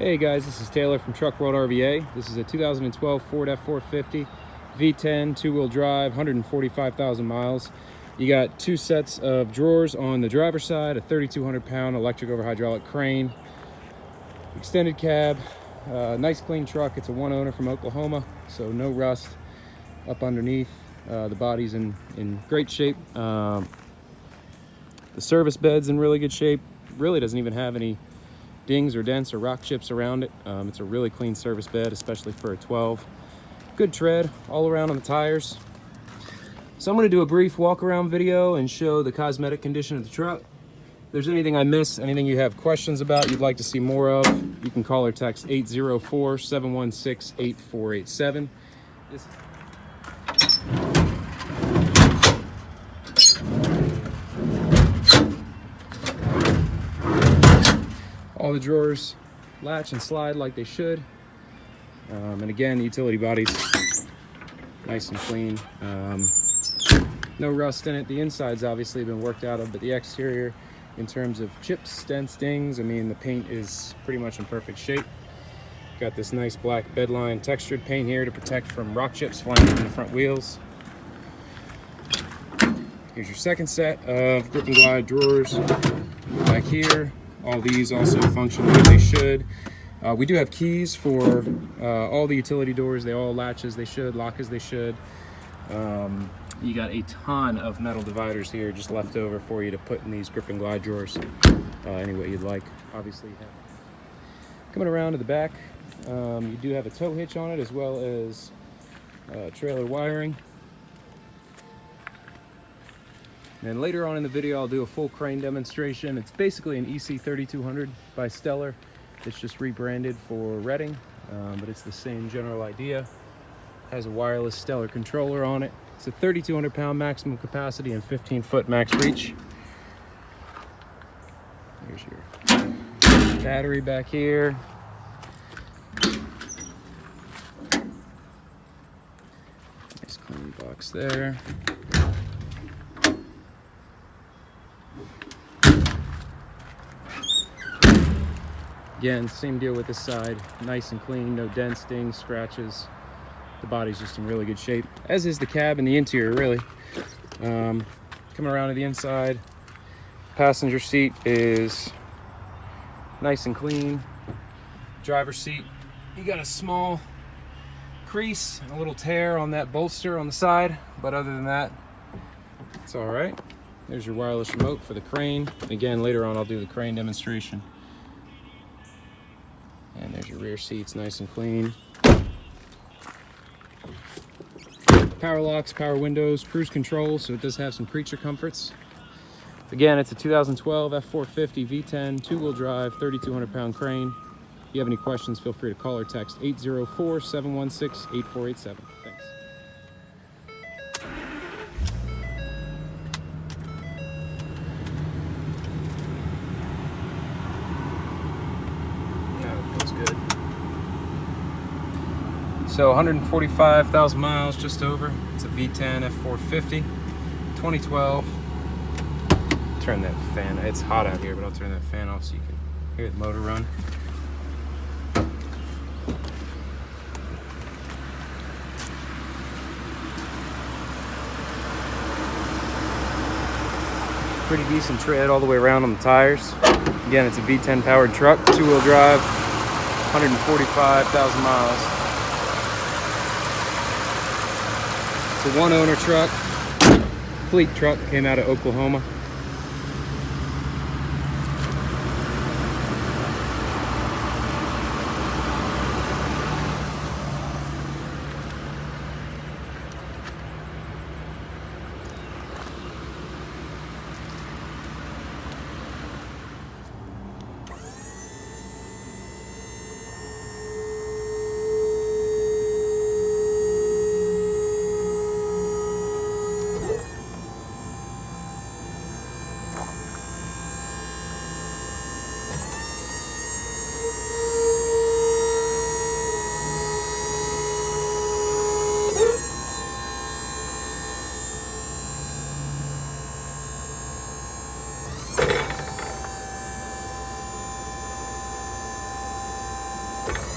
Hey guys, this is Taylor from Truck World RVA. This is a 2012 Ford F-450 V10 two-wheel drive, 145,000 miles. You got two sets of drawers on the driver's side, a 3,200-pound electric over hydraulic crane, extended cab, nice clean truck. It's a one owner from Oklahoma, so no rust up underneath. The body's in great shape. The service bed's in really good shape. Really doesn't even have any dings or dents or rock chips around it. It's a really clean service bed, especially for a 12. Good tread all around on the tires. So I'm going to do a brief walk around video and show the cosmetic condition of the truck. If there's anything I miss, anything you have questions about, you'd like to see more of, you can call or text 804-716-8487. All the drawers latch and slide like they should. And again, the utility body's nice and clean. No rust in it. The inside's obviously been worked out of, but the exterior, in terms of chips, dents, dings, I mean, the paint is pretty much in perfect shape. Got this nice black bedline textured paint here to protect from rock chips flying from the front wheels. Here's your second set of grip and glide drawers back here. All these also function the way they should. We do have keys for all the utility doors. They all latch as they should, lock as they should. You got a ton of metal dividers here just left over for you to put in these grip and glide drawers any way you'd like. Obviously, you have. Coming around to the back, you do have a tow hitch on it as well as trailer wiring. And later on in the video, I'll do a full crane demonstration. It's basically an EC3200 by Stellar. It's just rebranded for Redding, but it's the same general idea. Has a wireless Stellar controller on it. It's a 3,200-pound maximum capacity and 15-foot max reach. There's your battery back here. Nice clean box there. Again, same deal with this side. Nice and clean, no dents, dings, scratches. The body's just in really good shape, as is the cab and the interior, really. Coming around to the inside, passenger seat is nice and clean. Driver's seat, you got a small crease, a little tear on that bolster on the side, but other than that, it's all right. There's your wireless remote for the crane. Again, later on I'll do the crane demonstration. And there's your rear seats, nice and clean. Power locks, power windows, cruise control, so it does have some creature comforts. Again, it's a 2012 F-450 V10 two-wheel drive, 3,200-pound crane. If you have any questions, feel free to call or text 804-716-8487. Thanks. Good. So 145,000 miles, just over. It's a V10 F-450, 2012. Turn that fan, it's hot out here, but I'll turn that fan off so you can hear the motor run. Pretty decent tread all the way around on the tires. Again, it's a V10 powered truck, two-wheel drive, 145,000 miles. It's a one-owner truck, fleet truck, came out of Oklahoma. you.